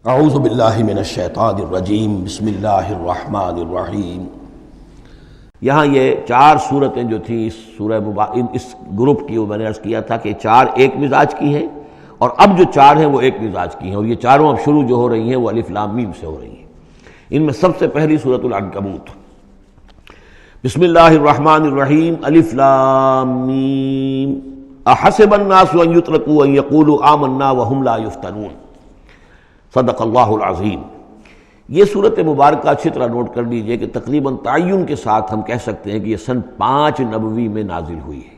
اعوذ باللہ من الشیطان الرجیم بسم اللہ الرحمن الرحیم۔ یہاں یہ چار صورتیں جو تھیں اس سورہ اس گروپ کی، وہ میں نے عرض کیا تھا کہ چار ایک مزاج کی ہیں، اور اب جو چار ہیں وہ ایک مزاج کی ہیں، اور یہ چاروں اب شروع جو ہو رہی ہیں وہ الف لام میم سے ہو رہی ہیں۔ ان میں سب سے پہلی سورۃ العنکبوت، بسم اللہ الرحمن الرحیم، الف لام میم، احسب الناس ان یترکوا ان یقولوا آمنا وهم لا یفتنون، صدق اللہ العظیم۔ یہ صورت مبارکہ اچھی طرح نوٹ کر لیجئے کہ تقریباً تعین کے ساتھ ہم کہہ سکتے ہیں کہ یہ سن 5 نبوی میں نازل ہوئی ہے،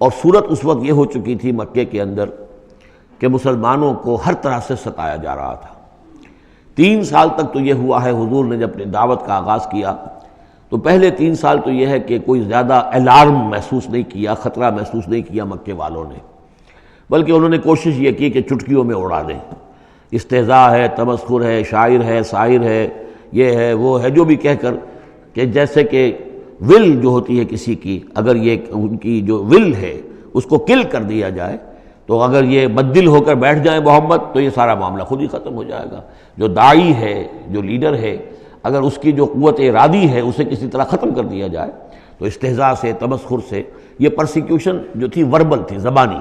اور صورت اس وقت یہ ہو چکی تھی مکے کے اندر کہ مسلمانوں کو ہر طرح سے ستایا جا رہا تھا۔ 3 سال تک تو یہ ہوا ہے، حضور نے جب اپنی دعوت کا آغاز کیا تو پہلے 3 سال تو یہ ہے کہ کوئی زیادہ الارم محسوس نہیں کیا، خطرہ محسوس نہیں کیا مکے والوں نے، بلکہ انہوں نے کوشش یہ کی کہ چٹکیوں میں اڑا دیں۔ استہزاء ہے، تمسخر ہے، شاعر ہے، ساحر ہے، یہ ہے وہ ہے، جو بھی کہہ کر کہ جیسے کہ ول جو ہوتی ہے کسی کی، اگر یہ ان کی جو ول ہے اس کو کل کر دیا جائے تو اگر یہ بددل ہو کر بیٹھ جائیں محمد تو یہ سارا معاملہ خود ہی ختم ہو جائے گا۔ جو داعی ہے، جو لیڈر ہے، اگر اس کی جو قوت ارادی ہے اسے کسی طرح ختم کر دیا جائے تو استہزاء سے، تمسخر سے، یہ پرسیکیوشن جو تھی وربل تھی، زبانی۔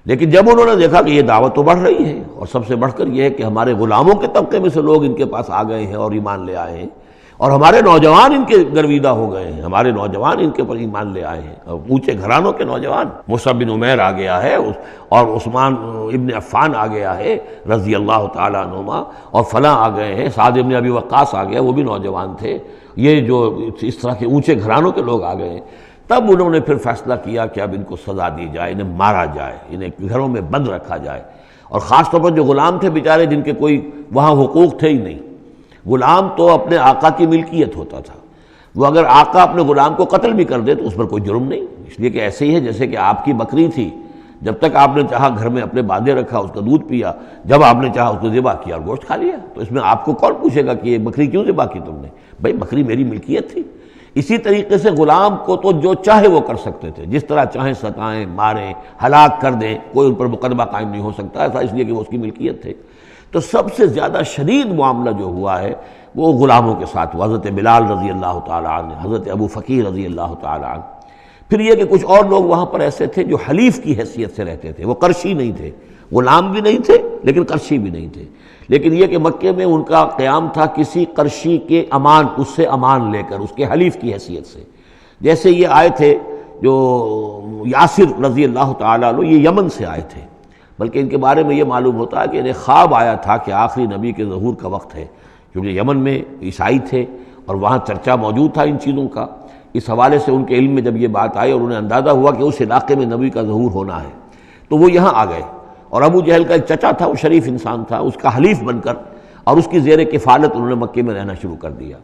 لیکن جب انہوں نے دیکھا کہ یہ دعوت تو بڑھ رہی ہے، اور سب سے بڑھ کر یہ ہے کہ ہمارے غلاموں کے طبقے میں سے لوگ ان کے پاس آ گئے ہیں اور ایمان لے آئے ہیں، اور ہمارے نوجوان ان کے گرویدہ ہو گئے ہیں، ہمارے نوجوان ان کے پر ایمان لے آئے ہیں، اور اونچے گھرانوں کے نوجوان، مصعب بن عمیر آ گیا ہے، اور عثمان ابن عفان آ گیا ہے رضی اللہ تعالیٰ عنہما، اور فلاں آ گئے ہیں، سعد ابن ابی وقاص آ گیا، وہ بھی نوجوان تھے، یہ جو اس طرح کے اونچے گھرانوں کے لوگ آ گئے ہیں۔ تب انہوں نے پھر فیصلہ کیا کہ اب ان کو سزا دی جائے، انہیں مارا جائے، انہیں گھروں میں بند رکھا جائے، اور خاص طور پر جو غلام تھے بیچارے، جن کے کوئی وہاں حقوق تھے ہی نہیں۔ غلام تو اپنے آقا کی ملکیت ہوتا تھا، وہ اگر آقا اپنے غلام کو قتل بھی کر دے تو اس پر کوئی جرم نہیں، اس لیے کہ ایسے ہی ہے جیسے کہ آپ کی بکری تھی، جب تک آپ نے چاہا گھر میں اپنے باندھے رکھا، اس کا دودھ پیا، جب آپ نے چاہا اس کو ذبح کیا اور گوشت کھا لیا، تو اس میں آپ کو کون پوچھے گا کہ یہ بکری کیوں ذبح کی تم نے؟ بھائی بکری میری ملکیت تھی۔ اسی طریقے سے غلام کو تو جو چاہے وہ کر سکتے تھے، جس طرح چاہیں ستائیں، ماریں، ہلاک کر دیں، کوئی ان پر مقدمہ قائم نہیں ہو سکتا، ایسا اس لیے کہ وہ اس کی ملکیت تھے۔ تو سب سے زیادہ شدید معاملہ جو ہوا ہے وہ غلاموں کے ساتھ ہوا، حضرت بلال رضی اللہ تعالیٰ عنہ، حضرت ابو فقیر رضی اللہ تعالیٰ عنہ۔ پھر یہ کہ کچھ اور لوگ وہاں پر ایسے تھے جو حلیف کی حیثیت سے رہتے تھے، وہ قرشی نہیں تھے، غلام بھی نہیں تھے لیکن قرشی بھی نہیں تھے، لیکن یہ کہ مکے میں ان کا قیام تھا کسی قرشی کے امان، اس سے امان لے کر، اس کے حلیف کی حیثیت سے۔ جیسے یہ آئے تھے جو یاسر رضی اللہ تعالیٰ عنہ، یہ یمن سے آئے تھے، بلکہ ان کے بارے میں یہ معلوم ہوتا ہے کہ انہیں خواب آیا تھا کہ آخری نبی کے ظہور کا وقت ہے، کیونکہ یمن میں عیسائی تھے اور وہاں چرچا موجود تھا ان چیزوں کا۔ اس حوالے سے ان کے علم میں جب یہ بات آئی اور انہیں اندازہ ہوا کہ اس علاقے میں نبی کا ظہور ہونا ہے، تو وہ یہاں آ گئے، اور ابو جہل کا ایک چچا تھا، وہ شریف انسان تھا، اس کا حلیف بن کر اور اس کی زیر کفالت انہوں نے مکے میں رہنا شروع کر دیا،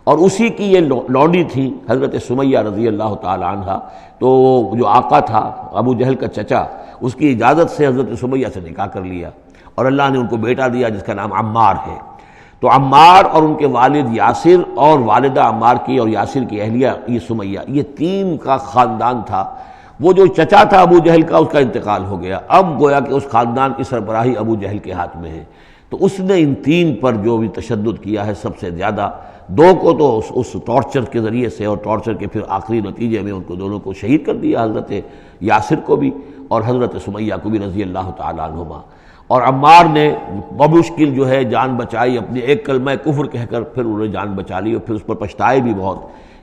اور اسی کی یہ لونڈی تھی حضرت سمیہ رضی اللہ تعالی عنہ۔ تو جو آقا تھا ابو جہل کا چچا، اس کی اجازت سے حضرت سمیہ سے نکاح کر لیا، اور اللہ نے ان کو بیٹا دیا جس کا نام عمار ہے۔ تو عمار اور ان کے والد یاسر اور والدہ عمار کی اور یاسر کی اہلیہ یہ سمیہ، یہ 3 کا خاندان تھا۔ وہ جو چچا تھا ابو جہل کا، اس کا انتقال ہو گیا، اب گویا کہ اس خاندان کی سربراہی ابو جہل کے ہاتھ میں ہے۔ تو اس نے ان 3 پر جو بھی تشدد کیا ہے سب سے زیادہ، 2 کو تو اس ٹارچر کے ذریعے سے، اور ٹارچر کے پھر آخری نتیجے میں ان کو دونوں کو شہید کر دیا، حضرت یاسر کو بھی اور حضرت سمیہ کو بھی رضی اللہ تعالیٰ عنہما۔ اور عمار نے بمشکل جو ہے جان بچائی، اپنے ایک کلمہ کفر کہہ کر پھر انہوں نے جان بچا لی، اور پھر اس پر پچھتائے بھی بہت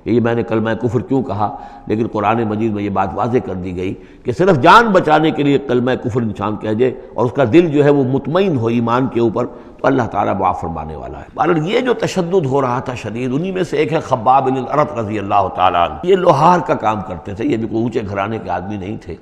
کہ یہ میں نے کلمہ کفر کیوں کہا، لیکن قرآن مجید میں یہ بات واضح کر دی گئی کہ صرف جان بچانے کے لیے کلمہ کفر انسان کہہ جائے اور اس کا دل جو ہے وہ مطمئن ہو ایمان کے اوپر، تو اللہ تعالیٰ معاف فرمانے والا ہے۔ بہرحال یہ جو تشدد ہو رہا تھا شدید، انہی میں سے ایک ہے خباب بن الارت رضی اللہ تعالیٰ عنہ۔ یہ لوہار کا کام کرتے تھے، یہ بھی کوئی اونچے گھرانے کے آدمی نہیں تھے۔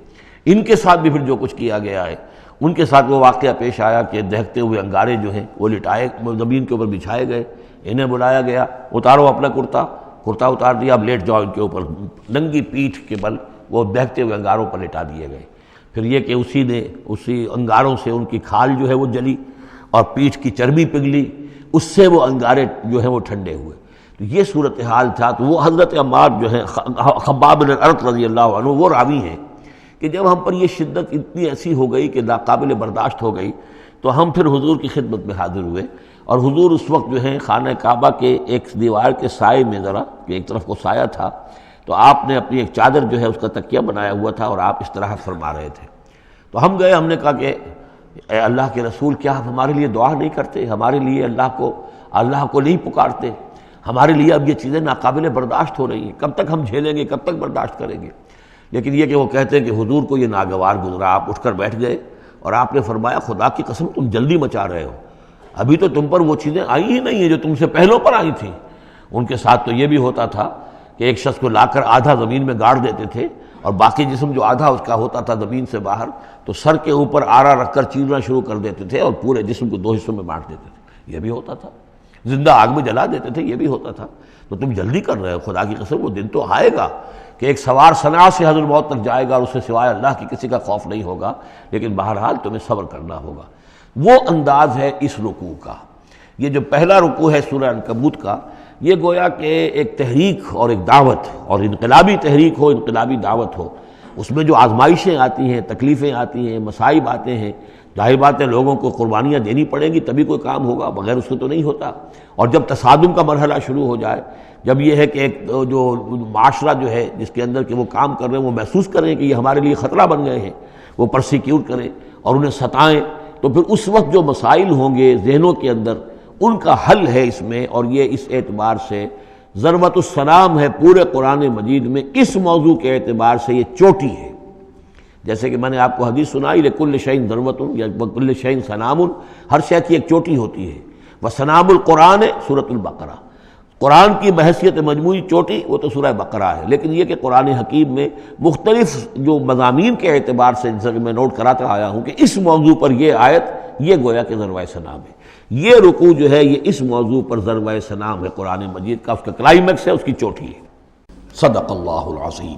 ان کے ساتھ بھی پھر جو کچھ کیا گیا ہے، ان کے ساتھ وہ واقعہ پیش آیا کہ دہتے ہوئے انگارے جو ہیں وہ لٹائے، زمین کے اوپر بچھائے گئے، انہیں بلایا گیا، اتارو اپنا کرتا اتار دیا، اب لیٹ جاؤ ان کے اوپر، ننگی پیٹھ کے بل وہ دہتے ہوئے انگاروں پر لٹا دیے گئے۔ پھر یہ کہ اسی انگاروں سے ان کی کھال جو ہے وہ جلی اور پیٹھ کی چربی پگھلی، اس سے وہ انگارے جو ہیں وہ ٹھنڈے ہوئے۔ تو یہ صورتحال تھا۔ تو وہ حضرت عمار جو ہیں خباب بن الارت رضی اللہ عنہ، وہ راوی ہیں کہ جب ہم پر یہ شدت اتنی ایسی ہو گئی کہ ناقابل برداشت ہو گئی تو ہم پھر حضور کی خدمت میں حاضر ہوئے، اور حضور اس وقت جو ہے خانہ کعبہ کے ایک دیوار کے سائے میں ذرا کہ ایک طرف کو سایہ تھا، تو آپ نے اپنی ایک چادر جو ہے اس کا تکیہ بنایا ہوا تھا اور آپ استراحت فرما رہے تھے۔ تو ہم گئے، ہم نے کہا کہ اے اللہ کے رسول، کیا آپ ہمارے لیے دعا نہیں کرتے، ہمارے لیے اللہ کو نہیں پکارتے؟ ہمارے لیے اب یہ چیزیں ناقابل برداشت ہو رہی ہیں، کب تک ہم جھیلیں گے، کب تک برداشت کریں گے؟ لیکن یہ کہ وہ کہتے ہیں کہ حضور کو یہ ناگوار گزرا، آپ اٹھ کر بیٹھ گئے اور آپ نے فرمایا خدا کی قسم تم جلدی مچا رہے ہو، ابھی تو تم پر وہ چیزیں آئی ہی نہیں ہیں جو تم سے پہلوں پر آئی تھیں۔ ان کے ساتھ تو یہ بھی ہوتا تھا کہ ایک شخص کو لا کر آدھا زمین میں گاڑ دیتے تھے اور باقی جسم جو آدھا اس کا ہوتا تھا زمین سے باہر، تو سر کے اوپر آرا رکھ کر چیرنا شروع کر دیتے تھے اور پورے جسم کو 2 حصوں میں بانٹ دیتے تھے، یہ بھی ہوتا تھا۔ زندہ آگ میں جلا دیتے تھے، یہ بھی ہوتا تھا۔ تو تم جلدی کر رہے ہو، خدا کی قسم وہ دن تو آئے گا کہ ایک سوار صنعاء سے حضرت موت تک جائے گا اور اس سے سوائے اللہ کی کسی کا خوف نہیں ہوگا، لیکن بہرحال تمہیں صبر کرنا ہوگا۔ وہ انداز ہے اس رکوع کا۔ یہ جو پہلا رکوع ہے سورہ عنکبوت کا، یہ گویا کہ ایک تحریک اور ایک دعوت، اور انقلابی تحریک ہو، انقلابی دعوت ہو، اس میں جو آزمائشیں آتی ہیں، تکلیفیں آتی ہیں، مصائب آتے ہیں، ظاہر بات ہے لوگوں کو قربانیاں دینی پڑیں گی تبھی کوئی کام ہوگا، بغیر اس کے تو نہیں ہوتا۔ اور جب تصادم کا مرحلہ شروع ہو جائے، جب یہ ہے کہ ایک جو معاشرہ جو ہے جس کے اندر کہ وہ کام کر رہے ہیں وہ محسوس کریں کہ یہ ہمارے لیے خطرہ بن گئے ہیں، وہ پرسیکیوٹ کریں اور انہیں ستائیں، تو پھر اس وقت جو مسائل ہوں گے ذہنوں کے اندر، ان کا حل ہے اس میں۔ اور یہ اس اعتبار سے ضربۃ السلام ہے پورے قرآن مجید میں، اس موضوع کے اعتبار سے یہ چوٹی ہے۔ جیسے کہ میں نے آپ کو حدیث سنائی، لکل شیء ضربۃ یا کل شیء سنام، ہر شے کی ایک چوٹی ہوتی ہے۔ وسنام القرآن سورۃ البقرہ، قرآن کی بحیثیت مجموعی چوٹی وہ تو سورہ بقرہ ہے، لیکن یہ کہ قرآن حکیم میں مختلف جو مضامین کے اعتبار سے جیسا کہ میں نوٹ کراتا آیا ہوں کہ اس موضوع پر یہ آیت یہ گویا کہ ضربۂ سنام ہے، یہ رکوع جو ہے یہ اس موضوع پر ضربۂ سنام ہے قرآن مجید کا، اس کا کلائمیکس ہے، اس کی چوٹی ہے۔ صدق اللہ العظیم۔